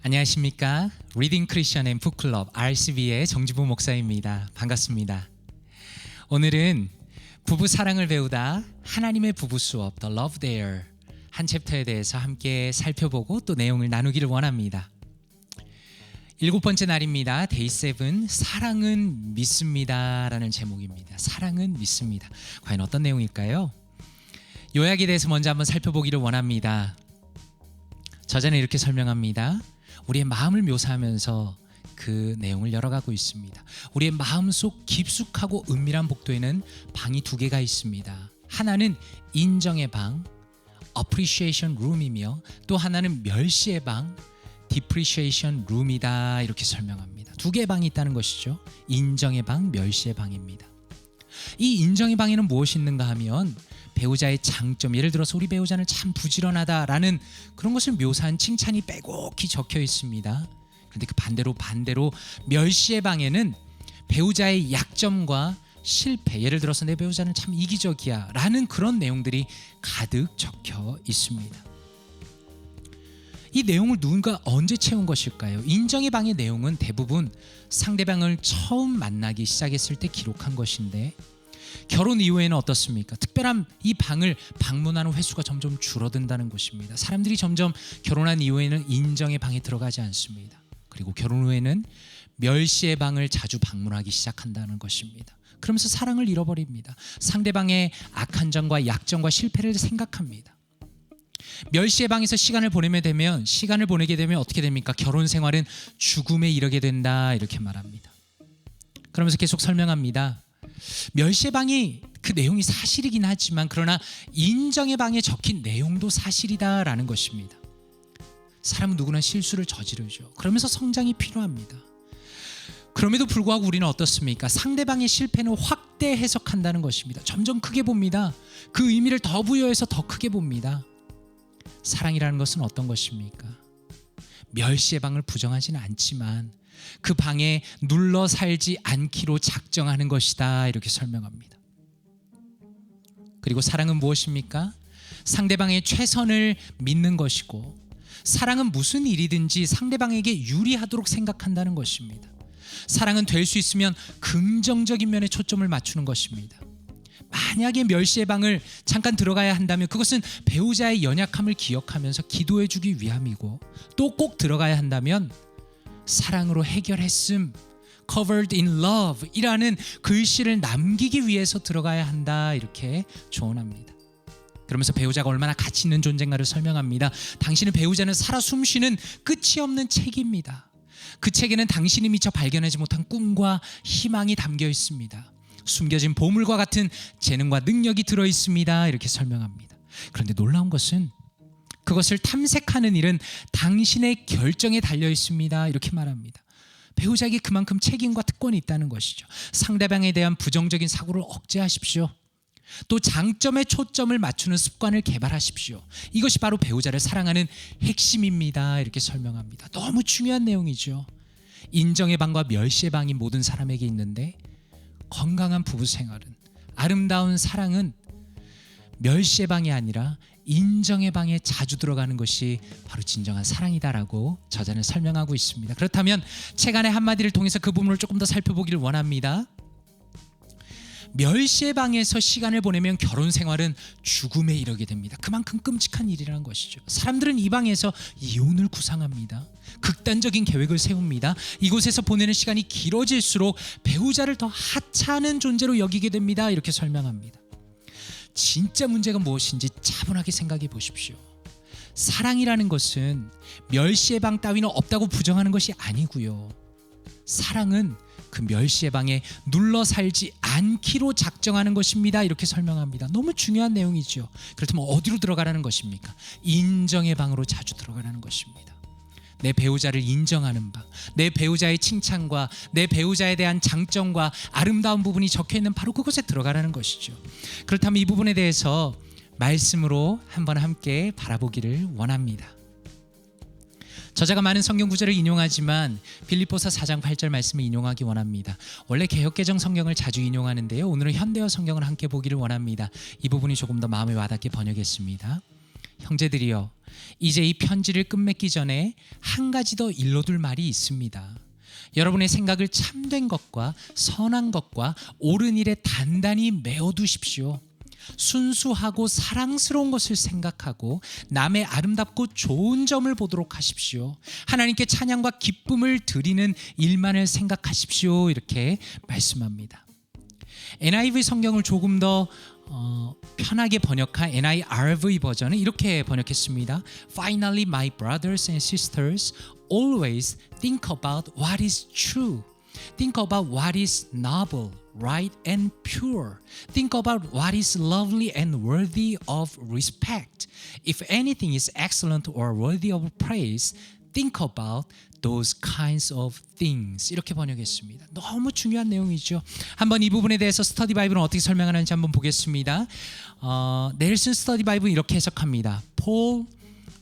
안녕하십니까? 리딩 크리스천 앤 북클럽 RCB의 정지부 목사입니다. 반갑습니다. 오늘은 부부 사랑을 배우다 하나님의 부부 수업 The Love There 한 챕터에 대해서 함께 살펴보고 또 내용을 나누기를 원합니다. 7번째 날입니다. 데이 7 사랑은 믿습니다 라는 제목입니다. 사랑은 믿습니다. 과연 어떤 내용일까요? 요약에 대해서 먼저 한번 살펴보기를 원합니다. 저자는 이렇게 설명합니다. 우리의 마음을 묘사하면서 그 내용을 열어가고 있습니다. 우리의 마음속 깊숙하고 은밀한 복도에는 방이 두 개가 있습니다. 하나는 인정의 방, appreciation room이며 또 하나는 멸시의 방, depreciation room이다 이렇게 설명합니다. 두 개의 방이 있다는 것이죠. 인정의 방, 멸시의 방입니다. 이 인정의 방에는 무엇이 있는가 하면 배우자의 장점, 예를 들어서 우리 배우자는 참 부지런하다라는 그런 것을 묘사한 칭찬이 빼곡히 적혀 있습니다. 그런데 그 반대로 멸시의 방에는 배우자의 약점과 실패, 예를 들어서 내 배우자는 참 이기적이야 라는 그런 내용들이 가득 적혀 있습니다. 이 내용을 누군가 언제 채운 것일까요? 인정의 방의 내용은 대부분 상대방을 처음 만나기 시작했을 때 기록한 것인데 결혼 이후에는 어떻습니까? 특별한 이 방을 방문하는 횟수가 점점 줄어든다는 것입니다. 사람들이 점점 결혼한 이후에는 인정의 방에 들어가지 않습니다. 그리고 결혼 후에는 멸시의 방을 자주 방문하기 시작한다는 것입니다. 그러면서 사랑을 잃어버립니다. 상대방의 악한 점과 약점과 실패를 생각합니다. 멸시의 방에서 시간을 보내게 되면 어떻게 됩니까? 결혼 생활은 죽음에 이르게 된다 이렇게 말합니다. 그러면서 계속 설명합니다. 멸시의 방이 그 내용이 사실이긴 하지만 그러나 인정의 방에 적힌 내용도 사실이다라는 것입니다. 사람은 누구나 실수를 저지르죠. 그러면서 성장이 필요합니다. 그럼에도 불구하고 우리는 어떻습니까? 상대방의 실패는 확대 해석한다는 것입니다. 점점 크게 봅니다. 그 의미를 더 부여해서 더 크게 봅니다. 사랑이라는 것은 어떤 것입니까? 멸시의 방을 부정하지는 않지만 그 방에 눌러 살지 않기로 작정하는 것이다 이렇게 설명합니다. 그리고 사랑은 무엇입니까? 상대방의 최선을 믿는 것이고 사랑은 무슨 일이든지 상대방에게 유리하도록 생각한다는 것입니다. 사랑은 될 수 있으면 긍정적인 면에 초점을 맞추는 것입니다. 만약에 멸시의 방을 잠깐 들어가야 한다면 그것은 배우자의 연약함을 기억하면서 기도해 주기 위함이고 또 꼭 들어가야 한다면 사랑으로 해결했음, covered in love 이라는 글씨를 남기기 위해서 들어가야 한다 이렇게 조언합니다. 그러면서 배우자가 얼마나 가치 있는 존재인가를 설명합니다. 당신의 배우자는 살아 숨쉬는 끝이 없는 책입니다. 그 책에는 당신이 미처 발견하지 못한 꿈과 희망이 담겨 있습니다. 숨겨진 보물과 같은 재능과 능력이 들어 있습니다 이렇게 설명합니다. 그런데 놀라운 것은 그것을 탐색하는 일은 당신의 결정에 달려 있습니다 이렇게 말합니다. 배우자에게 그만큼 책임과 특권이 있다는 것이죠. 상대방에 대한 부정적인 사고를 억제하십시오. 또 장점에 초점을 맞추는 습관을 개발하십시오. 이것이 바로 배우자를 사랑하는 핵심입니다 이렇게 설명합니다. 너무 중요한 내용이죠. 인정의 방과 멸시의 방이 모든 사람에게 있는데 건강한 부부 생활은, 아름다운 사랑은 멸시의 방이 아니라 인정의 방에 자주 들어가는 것이 바로 진정한 사랑이다라고 저자는 설명하고 있습니다. 그렇다면 책 안의 한마디를 통해서 그 부분을 조금 더 살펴보기를 원합니다. 멸시의 방에서 시간을 보내면 결혼 생활은 죽음에 이르게 됩니다. 그만큼 끔찍한 일이라는 것이죠. 사람들은 이 방에서 이혼을 구상합니다. 극단적인 계획을 세웁니다. 이곳에서 보내는 시간이 길어질수록 배우자를 더 하찮은 존재로 여기게 됩니다. 이렇게 설명합니다. 진짜 문제가 무엇인지 차분하게 생각해 보십시오. 사랑이라는 것은 멸시의 방 따위는 없다고 부정하는 것이 아니고요. 사랑은 그 멸시의 방에 눌러 살지 않기로 작정하는 것입니다 이렇게 설명합니다. 너무 중요한 내용이죠. 그렇다면 어디로 들어가라는 것입니까? 인정의 방으로 자주 들어가라는 것입니다. 내 배우자를 인정하는 방, 내 배우자의 칭찬과 내 배우자에 대한 장점과 아름다운 부분이 적혀있는 바로 그곳에 들어가라는 것이죠. 그렇다면 이 부분에 대해서 말씀으로 한번 함께 바라보기를 원합니다. 저자가 많은 성경 구절을 인용하지만 빌립보서 4장 8절 말씀을 인용하기 원합니다. 원래 개역개정 성경을 자주 인용하는데요, 오늘은 현대어 성경을 함께 보기를 원합니다. 이 부분이 조금 더 마음에 와닿게 번역했습니다. 형제들이여, 이제 이 편지를 끝맺기 전에 한 가지 더 일러둘 말이 있습니다. 여러분의 생각을 참된 것과 선한 것과 옳은 일에 단단히 메어두십시오. 순수하고 사랑스러운 것을 생각하고 남의 아름답고 좋은 점을 보도록 하십시오. 하나님께 찬양과 기쁨을 드리는 일만을 생각하십시오. 이렇게 말씀합니다. NIV 성경을 조금 더 편하게 번역한 NIRV 버전은 이렇게 번역했습니다. Finally, my brothers and sisters, always think about what is true. Think about what is noble, right and pure. Think about what is lovely and worthy of respect. If anything is excellent or worthy of praise, think about those kinds of things. 이렇게 번역했습니다. 너무 중요한 내용이죠. 한번 이 부분에 대해서 스터디 바이블은 어떻게 설명하는지 한번 보겠습니다. 넬슨 스터디 바이블 이렇게 해석합니다. Paul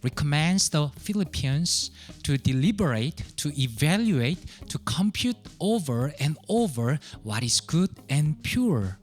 recommends the Philippians to deliberate, to evaluate, to compute over and over what is good and pure.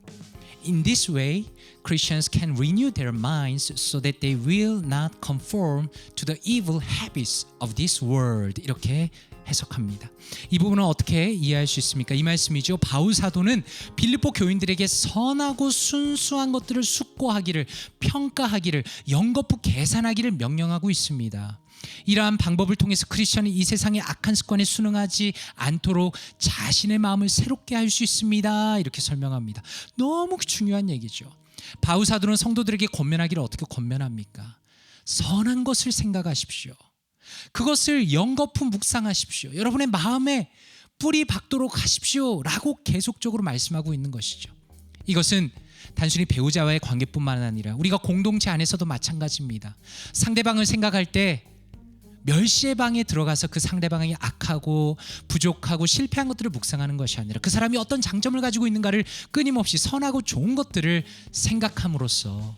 In this way, Christians can renew their minds so that they will not conform to the evil habits of this world. 이렇게 해석합니다. 이 부분은 어떻게 이해할 수 있습니까? 이 말씀이죠. 바울 사도는 빌립보 교인들에게 선하고 순수한 것들을 숙고하기를, 평가하기를, 연거푸 계산하기를 명령하고 있습니다. 이러한 방법을 통해서 크리스천이 이 세상의 악한 습관에 순응하지 않도록 자신의 마음을 새롭게 할 수 있습니다. 이렇게 설명합니다. 너무 중요한 얘기죠. 바울 사도는 성도들에게 권면하기를 어떻게 권면합니까? 선한 것을 생각하십시오. 그것을 연거푸 묵상하십시오. 여러분의 마음에 뿌리 박도록 하십시오 라고 계속적으로 말씀하고 있는 것이죠. 이것은 단순히 배우자와의 관계뿐만 아니라 우리가 공동체 안에서도 마찬가지입니다. 상대방을 생각할 때 멸시의 방에 들어가서 그 상대방이 악하고 부족하고 실패한 것들을 묵상하는 것이 아니라 그 사람이 어떤 장점을 가지고 있는가를 끊임없이 선하고 좋은 것들을 생각함으로써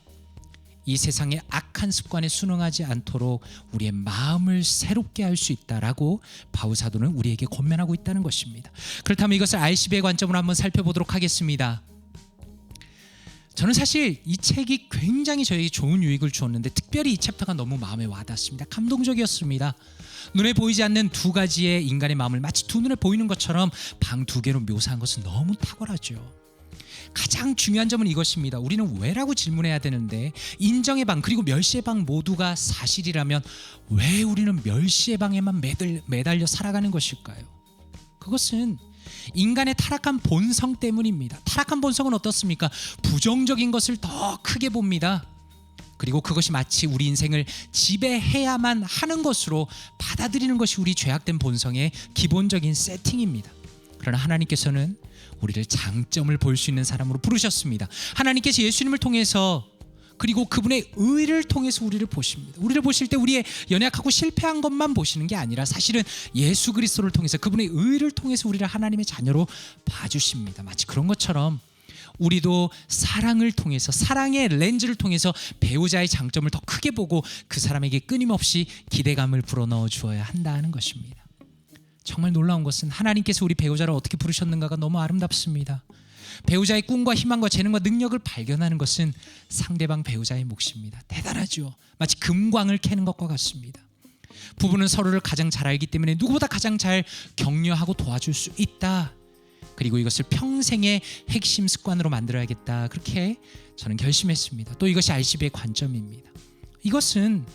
이 세상의 악한 습관에 순응하지 않도록 우리의 마음을 새롭게 할 수 있다라고 바울 사도는 우리에게 권면하고 있다는 것입니다. 그렇다면 이것을 RCB의 관점으로 한번 살펴보도록 하겠습니다. 저는 사실 이 책이 굉장히 저에게 좋은 유익을 주었는데 특별히 이 챕터가 너무 마음에 와닿습니다. 감동적이었습니다. 눈에 보이지 않는 두 가지의 인간의 마음을 마치 두 눈에 보이는 것처럼 방 두 개로 묘사한 것은 너무 탁월하죠. 가장 중요한 점은 이것입니다. 우리는 왜라고 질문해야 되는데 인정의 방 그리고 멸시의 방 모두가 사실이라면 왜 우리는 멸시의 방에만 매달려 살아가는 것일까요? 그것은 인간의 타락한 본성 때문입니다. 타락한 본성은 어떻습니까? 부정적인 것을 더 크게 봅니다. 그리고 그것이 마치 우리 인생을 지배해야만 하는 것으로 받아들이는 것이 우리 죄악된 본성의 기본적인 세팅입니다. 그러나 하나님께서는 우리를 장점을 볼 수 있는 사람으로 부르셨습니다. 하나님께서 예수님을 통해서 그리고 그분의 의를 통해서 우리를 보십니다. 우리를 보실 때 우리의 연약하고 실패한 것만 보시는 게 아니라 사실은 예수 그리스도를 통해서 그분의 의를 통해서 우리를 하나님의 자녀로 봐주십니다. 마치 그런 것처럼 우리도 사랑을 통해서 사랑의 렌즈를 통해서 배우자의 장점을 더 크게 보고 그 사람에게 끊임없이 기대감을 불어넣어 주어야 한다는 것입니다. 정말 놀라운 것은 하나님께서 우리 배우자를 어떻게 부르셨는가가 너무 아름답습니다. 배우자의 꿈과 희망과 재능과 능력을 발견하는 것은 상대방 배우자의 몫입니다. 대단하죠. 마치 금광을 캐는 것과 같습니다. 부부는 서로를 가장 잘 알기 때문에 누구보다 가장 잘 격려하고 도와줄 수 있다. 그리고 이것을 평생의 핵심 습관으로 만들어야겠다. 그렇게 저는 결심했습니다. 또 이것이 RCB의 관점입니다. 이것은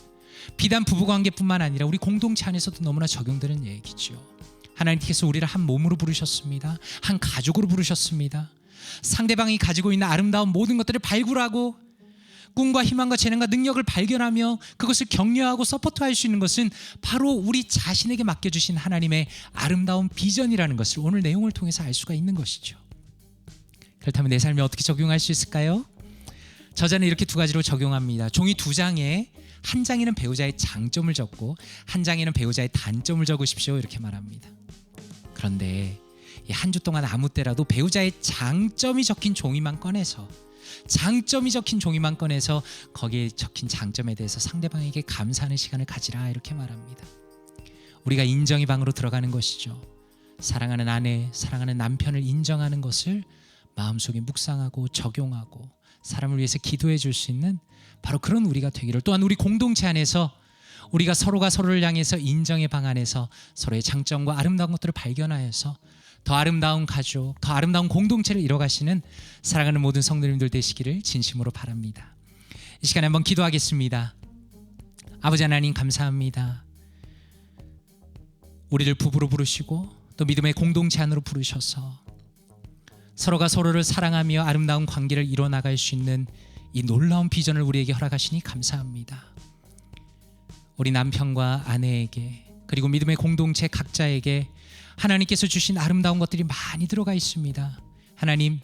비단 부부관계뿐만 아니라 우리 공동체 안에서도 너무나 적용되는 얘기죠. 하나님께서 우리를 한 몸으로 부르셨습니다. 한 가족으로 부르셨습니다. 상대방이 가지고 있는 아름다운 모든 것들을 발굴하고 꿈과 희망과 재능과 능력을 발견하며 그것을 격려하고 서포트할 수 있는 것은 바로 우리 자신에게 맡겨주신 하나님의 아름다운 비전이라는 것을 오늘 내용을 통해서 알 수가 있는 것이죠. 그렇다면 내 삶에 어떻게 적용할 수 있을까요? 저자는 이렇게 두 가지로 적용합니다. 종이 두 장에 한 장에는 배우자의 장점을 적고 한 장에는 배우자의 단점을 적으십시오. 이렇게 말합니다. 그런데 한 주 동안 아무 때라도 배우자의 장점이 적힌 종이만 꺼내서 거기에 적힌 장점에 대해서 상대방에게 감사하는 시간을 가지라 이렇게 말합니다. 우리가 인정의 방으로 들어가는 것이죠. 사랑하는 아내, 사랑하는 남편을 인정하는 것을 마음속에 묵상하고 적용하고 사람을 위해서 기도해 줄 수 있는 바로 그런 우리가 되기를, 또한 우리 공동체 안에서 우리가 서로가 서로를 향해서 인정의 방 안에서 서로의 장점과 아름다운 것들을 발견하여서 더 아름다운 가족, 더 아름다운 공동체를 이뤄가시는 사랑하는 모든 성도님들 되시기를 진심으로 바랍니다. 이 시간에 한번 기도하겠습니다. 아버지 하나님 감사합니다. 우리를 부부로 부르시고 또 믿음의 공동체 안으로 부르셔서 서로가 서로를 사랑하며 아름다운 관계를 이뤄나갈 수 있는 이 놀라운 비전을 우리에게 허락하시니 감사합니다. 우리 남편과 아내에게 그리고 믿음의 공동체 각자에게 하나님께서 주신 아름다운 것들이 많이 들어가 있습니다. 하나님,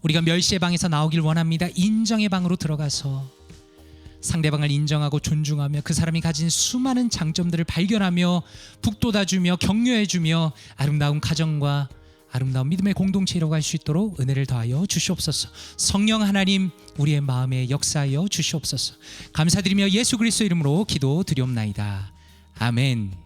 우리가 멸시의 방에서 나오길 원합니다. 인정의 방으로 들어가서 상대방을 인정하고 존중하며 그 사람이 가진 수많은 장점들을 발견하며 북돋아주며 격려해주며 아름다운 가정과 아름다운 믿음의 공동체 이뤄갈 수 있도록 은혜를 더하여 주시옵소서. 성령 하나님, 우리의 마음에 역사하여 주시옵소서. 감사드리며 예수 그리스도 이름으로 기도드리옵나이다. 아멘.